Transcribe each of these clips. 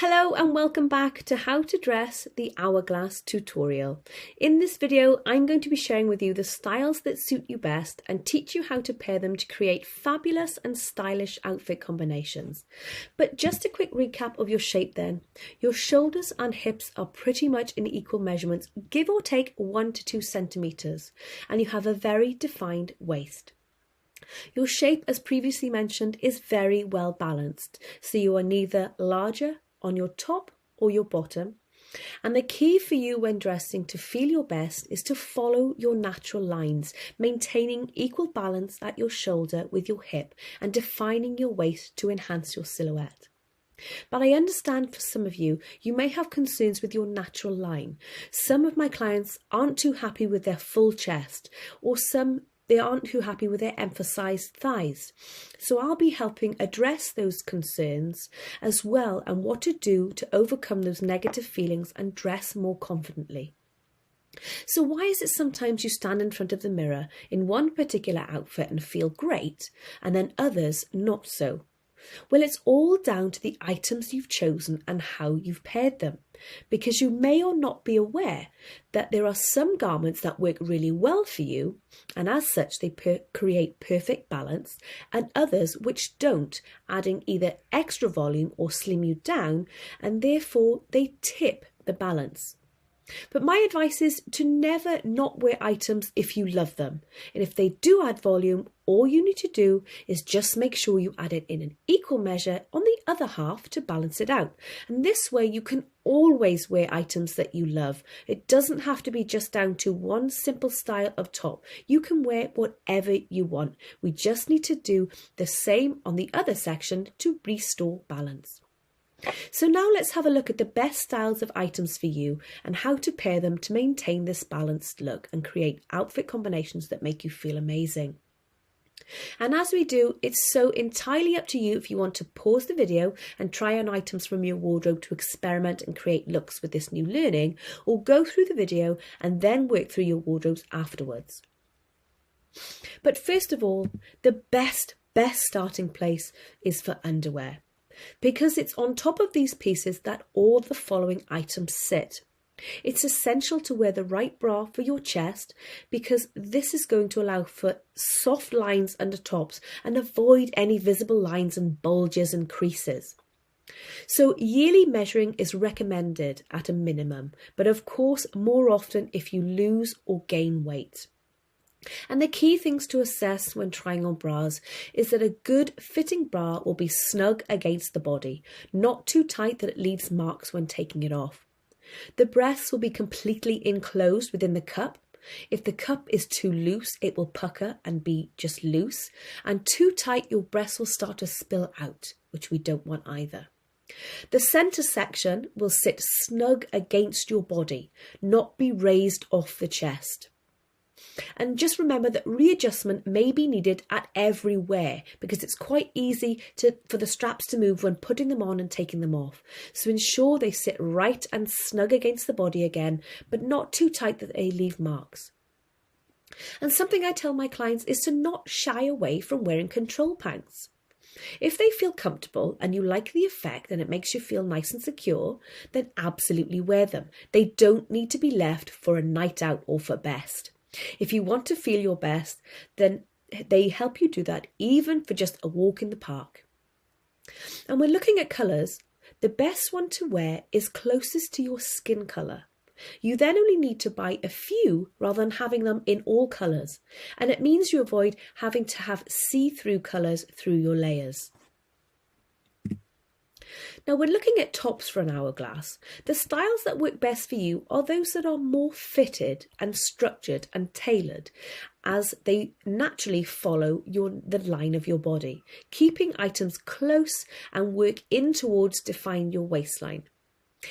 Hello and welcome back to How to Dress the Hourglass tutorial. In this video, I'm going to be sharing with you the styles that suit you best and teach you how to pair them to create fabulous and stylish outfit combinations. But just a quick recap of your shape then. Your shoulders and hips are pretty much in equal measurements, give or take 1 to 2 centimeters, and you have a very defined waist. Your shape, as previously mentioned, is very well balanced, so you are neither larger on your top or your bottom. And the key for you when dressing to feel your best is to follow your natural lines, maintaining equal balance at your shoulder with your hip and defining your waist to enhance your silhouette. But I understand for some of you, you may have concerns with your natural line. Some of my clients aren't too happy with their full chest, or they aren't too happy with their emphasised thighs. So I'll be helping address those concerns as well, and what to do to overcome those negative feelings and dress more confidently. So why is it sometimes you stand in front of the mirror in one particular outfit and feel great, and then others not so? Well, it's all down to the items you've chosen and how you've paired them, because you may or not be aware that there are some garments that work really well for you, and as such they create perfect balance, and others which don't, adding either extra volume or slim you down, and therefore they tip the balance. But my advice is to never not wear items if you love them. And if they do add volume, all you need to do is just make sure you add it in an equal measure on the other half to balance it out. And this way you can always wear items that you love. It doesn't have to be just down to one simple style of top. You can wear whatever you want. We just need to do the same on the other section to restore balance. So now let's have a look at the best styles of items for you and how to pair them to maintain this balanced look and create outfit combinations that make you feel amazing. And as we do, it's so entirely up to you if you want to pause the video and try on items from your wardrobe to experiment and create looks with this new learning, or go through the video and then work through your wardrobes afterwards. But first of all, the best starting place is for underwear, because it's on top of these pieces that all the following items sit. It's essential to wear the right bra for your chest, because this is going to allow for soft lines under tops and avoid any visible lines and bulges and creases. So yearly measuring is recommended at a minimum, but of course more often if you lose or gain weight. And the key things to assess when trying on bras is that a good fitting bra will be snug against the body, not too tight that it leaves marks when taking it off. The breasts will be completely enclosed within the cup. If the cup is too loose, it will pucker and be just loose, and too tight, your breasts will start to spill out, which we don't want either. The centre section will sit snug against your body, not be raised off the chest. And just remember that readjustment may be needed at every wear, because it's quite easy for the straps to move when putting them on and taking them off. So ensure they sit right and snug against the body again, but not too tight that they leave marks. And something I tell my clients is to not shy away from wearing control pants. If they feel comfortable and you like the effect and it makes you feel nice and secure, then absolutely wear them. They don't need to be left for a night out or for best. If you want to feel your best, then they help you do that even for just a walk in the park. And when looking at colours, the best one to wear is closest to your skin colour. You then only need to buy a few rather than having them in all colours, and it means you avoid having to have see-through colours through your layers. Now, when looking at tops for an hourglass, the styles that work best for you are those that are more fitted and structured and tailored, as they naturally follow the line of your body, keeping items close and work in towards define your waistline.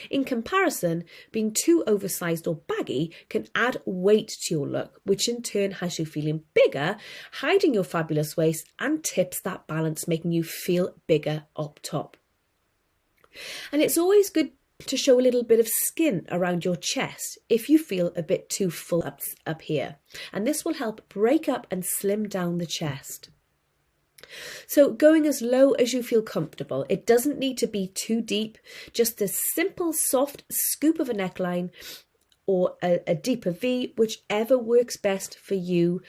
In comparison, being too oversized or baggy can add weight to your look, which in turn has you feeling bigger, hiding your fabulous waist, and tips that balance, making you feel bigger up top. And it's always good to show a little bit of skin around your chest if you feel a bit too full up here. And this will help break up and slim down the chest. So going as low as you feel comfortable. It doesn't need to be too deep, just a simple soft scoop of a neckline or a deeper V, whichever works best for you,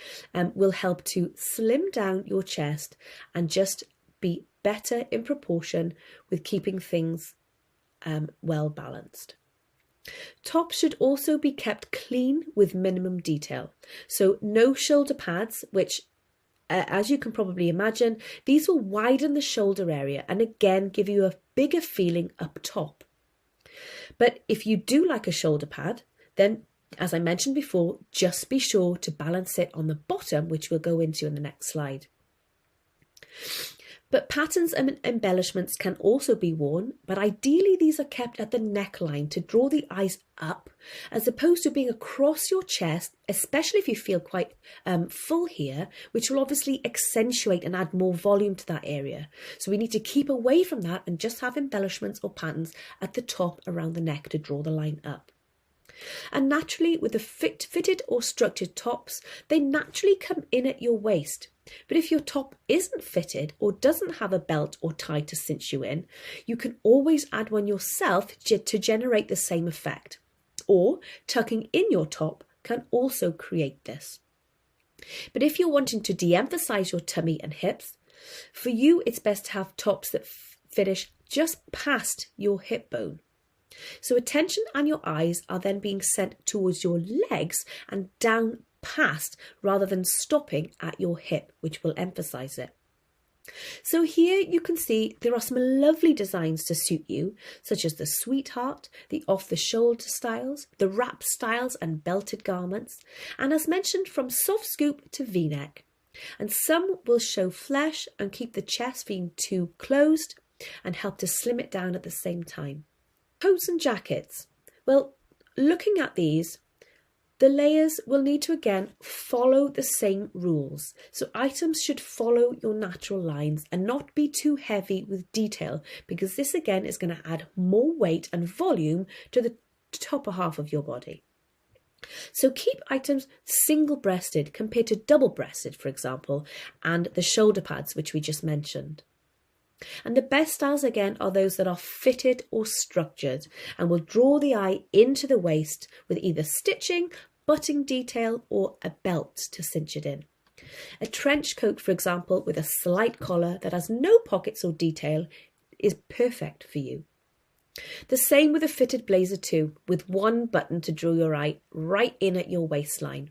will help to slim down your chest and just be better in proportion with keeping things well balanced. Tops should also be kept clean with minimum detail. So no shoulder pads, which as you can probably imagine, these will widen the shoulder area and again give you a bigger feeling up top. But if you do like a shoulder pad, then as I mentioned before, just be sure to balance it on the bottom, which we'll go into in the next slide. But patterns and embellishments can also be worn, but ideally these are kept at the neckline to draw the eyes up, as opposed to being across your chest, especially if you feel quite full here, which will obviously accentuate and add more volume to that area. So we need to keep away from that and just have embellishments or patterns at the top around the neck to draw the line up. And naturally, with the fitted or structured tops, they naturally come in at your waist. But if your top isn't fitted or doesn't have a belt or tie to cinch you in, you can always add one yourself to generate the same effect. Or tucking in your top can also create this. But if you're wanting to de-emphasize your tummy and hips, for you it's best to have tops that finish just past your hip bone. So attention and your eyes are then being sent towards your legs and down past rather than stopping at your hip, which will emphasize it. So here you can see there are some lovely designs to suit you, such as the sweetheart, the off-the-shoulder styles, the wrap styles and belted garments, and as mentioned, from soft scoop to V-neck. And some will show flesh and keep the chest being too closed and help to slim it down at the same time. Coats and jackets. Well, looking at these, the layers will need to again follow the same rules. So items should follow your natural lines and not be too heavy with detail, because this again is going to add more weight and volume to the top half of your body. So keep items single-breasted compared to double-breasted, for example, and the shoulder pads, which we just mentioned. And the best styles again are those that are fitted or structured and will draw the eye into the waist with either stitching, butting detail or a belt to cinch it in. A trench coat, for example, with a slight collar that has no pockets or detail is perfect for you. The same with a fitted blazer too, with one button to draw your eye right in at your waistline.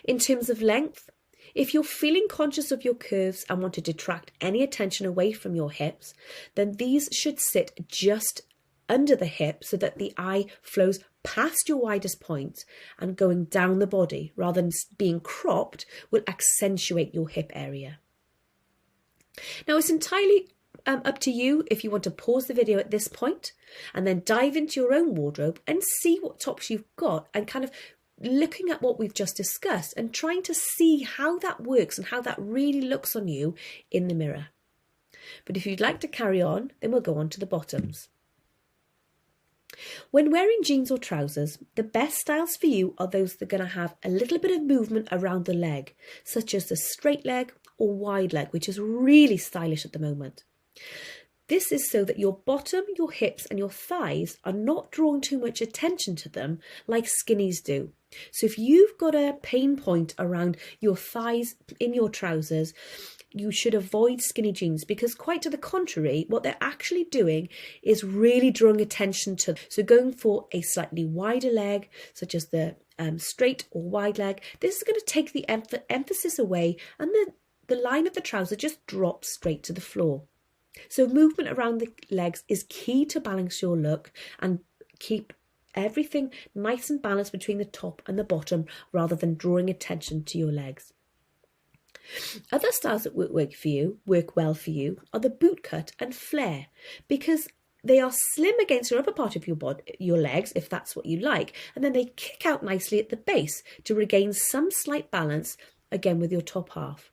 In terms of length, if you're feeling conscious of your curves and want to detract any attention away from your hips, then these should sit just under the hip so that the eye flows past your widest point and going down the body rather than being cropped will accentuate your hip area. Now it's entirely up to you if you want to pause the video at this point and then dive into your own wardrobe and see what tops you've got and kind of looking at what we've just discussed and trying to see how that works and how that really looks on you in the mirror. But if you'd like to carry on, then we'll go on to the bottoms. When wearing jeans or trousers, the best styles for you are those that are going to have a little bit of movement around the leg, such as the straight leg or wide leg, which is really stylish at the moment. This is so that your bottom, your hips and your thighs are not drawing too much attention to them like skinnies do. So if you've got a pain point around your thighs in your trousers, you should avoid skinny jeans, because quite to the contrary, what they're actually doing is really drawing attention to. So going for a slightly wider leg, such as the straight or wide leg, this is going to take the emphasis away and the line of the trouser just drops straight to the floor. So movement around the legs is key to balance your look and keep everything nice and balanced between the top and the bottom rather than drawing attention to your legs. Other styles that work well for you are the boot cut and flare, because they are slim against your upper part of your legs, if that's what you like, and then they kick out nicely at the base to regain some slight balance again with your top half.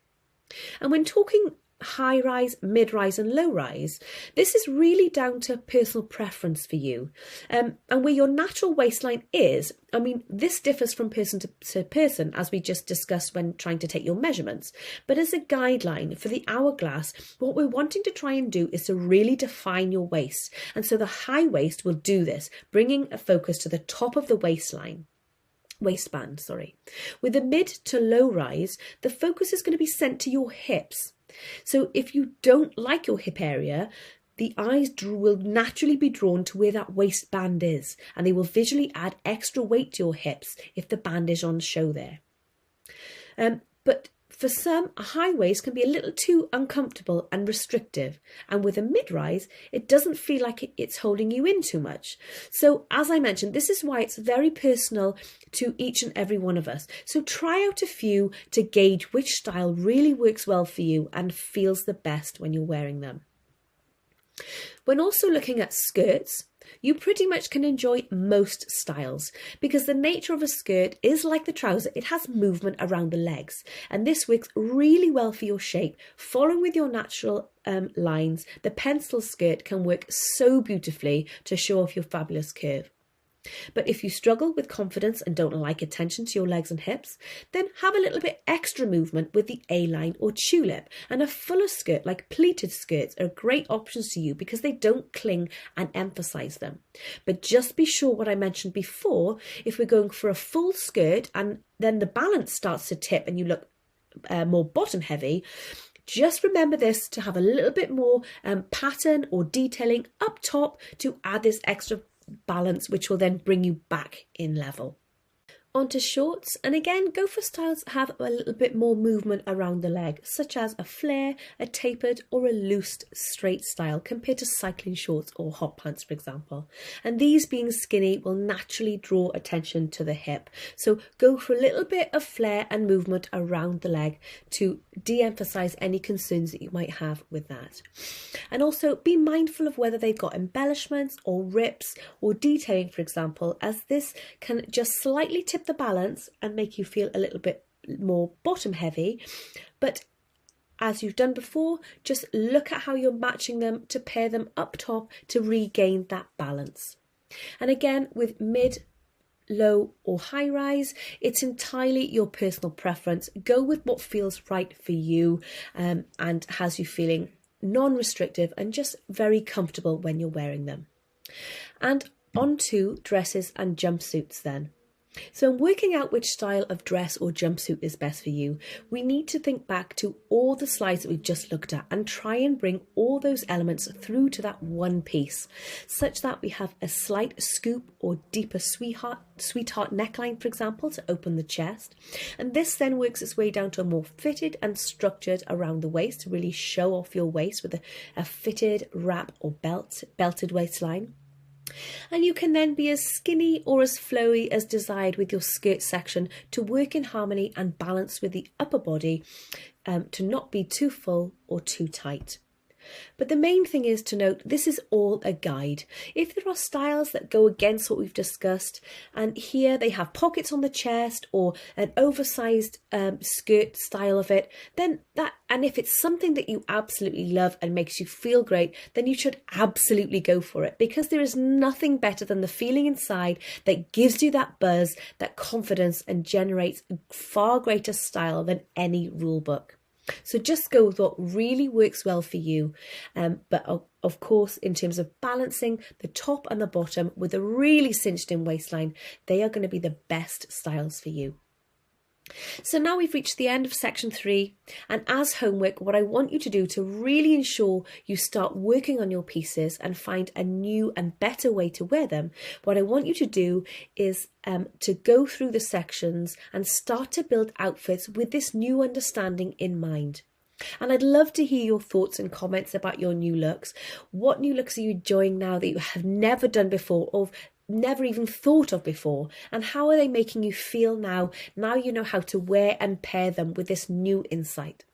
And when talking high rise, mid rise and low rise, this is really down to personal preference for you. And where your natural waistline is, I mean, this differs from person to person, as we just discussed when trying to take your measurements. But as a guideline for the hourglass, what we're wanting to try and do is to really define your waist. And so the high waist will do this, bringing a focus to the top of the waistband. With the mid to low rise, the focus is going to be sent to your hips. So if you don't like your hip area, the eyes will naturally be drawn to where that waistband is, and they will visually add extra weight to your hips if the band is on show there. But for some, a high waist can be a little too uncomfortable and restrictive, and with a mid-rise, it doesn't feel like it's holding you in too much. So as I mentioned, this is why it's very personal to each and every one of us. So try out a few to gauge which style really works well for you and feels the best when you're wearing them. When also looking at skirts, you pretty much can enjoy most styles because the nature of a skirt is like the trouser, it has movement around the legs, and this works really well for your shape. Following with your natural lines, the pencil skirt can work so beautifully to show off your fabulous curve. But if you struggle with confidence and don't like attention to your legs and hips, then have a little bit extra movement with the A-line or tulip, and a fuller skirt like pleated skirts are great options to you because they don't cling and emphasize them. But just be sure what I mentioned before, if we're going for a full skirt and then the balance starts to tip and you look more bottom heavy, just remember this to have a little bit more pattern or detailing up top to add this extra balance, which will then bring you back in level. Onto shorts, and again go for styles that have a little bit more movement around the leg, such as a flare, a tapered or a loose straight style compared to cycling shorts or hot pants, for example. And these being skinny will naturally draw attention to the hip, so go for a little bit of flare and movement around the leg to de-emphasize any concerns that you might have with that. And also be mindful of whether they've got embellishments or rips or detailing, for example, as this can just slightly tip the balance and make you feel a little bit more bottom heavy. But as you've done before, just look at how you're matching them to pair them up top to regain that balance. And again, with mid, low or high rise, it's entirely your personal preference. Go with what feels right for you and has you feeling non-restrictive and just very comfortable when you're wearing them. And onto dresses and jumpsuits then. So in working out which style of dress or jumpsuit is best for you, we need to think back to all the slides that we've just looked at and try and bring all those elements through to that one piece, such that we have a slight scoop or deeper sweetheart neckline, for example, to open the chest. And this then works its way down to a more fitted and structured around the waist to really show off your waist with a fitted wrap or belted waistline. And you can then be as skinny or as flowy as desired with your skirt section to work in harmony and balance with the upper body to not be too full or too tight. But the main thing is to note this is all a guide. If there are styles that go against what we've discussed, and here they have pockets on the chest or an oversized skirt style of it, then and if it's something that you absolutely love and makes you feel great, then you should absolutely go for it, because there is nothing better than the feeling inside that gives you that buzz, that confidence, and generates far greater style than any rule book. So just go with what really works well for you. But of course, in terms of balancing the top and the bottom with a really cinched in waistline, they are going to be the best styles for you. So now we've reached the end of section 3, and as homework, what I want you to do to really ensure you start working on your pieces and find a new and better way to wear them, what I want you to do is to go through the sections and start to build outfits with this new understanding in mind. And I'd love to hear your thoughts and comments about your new looks. What new looks are you enjoying now that you have never done before, or never even thought of before, and how are they making you feel now you know how to wear and pair them with this new insight?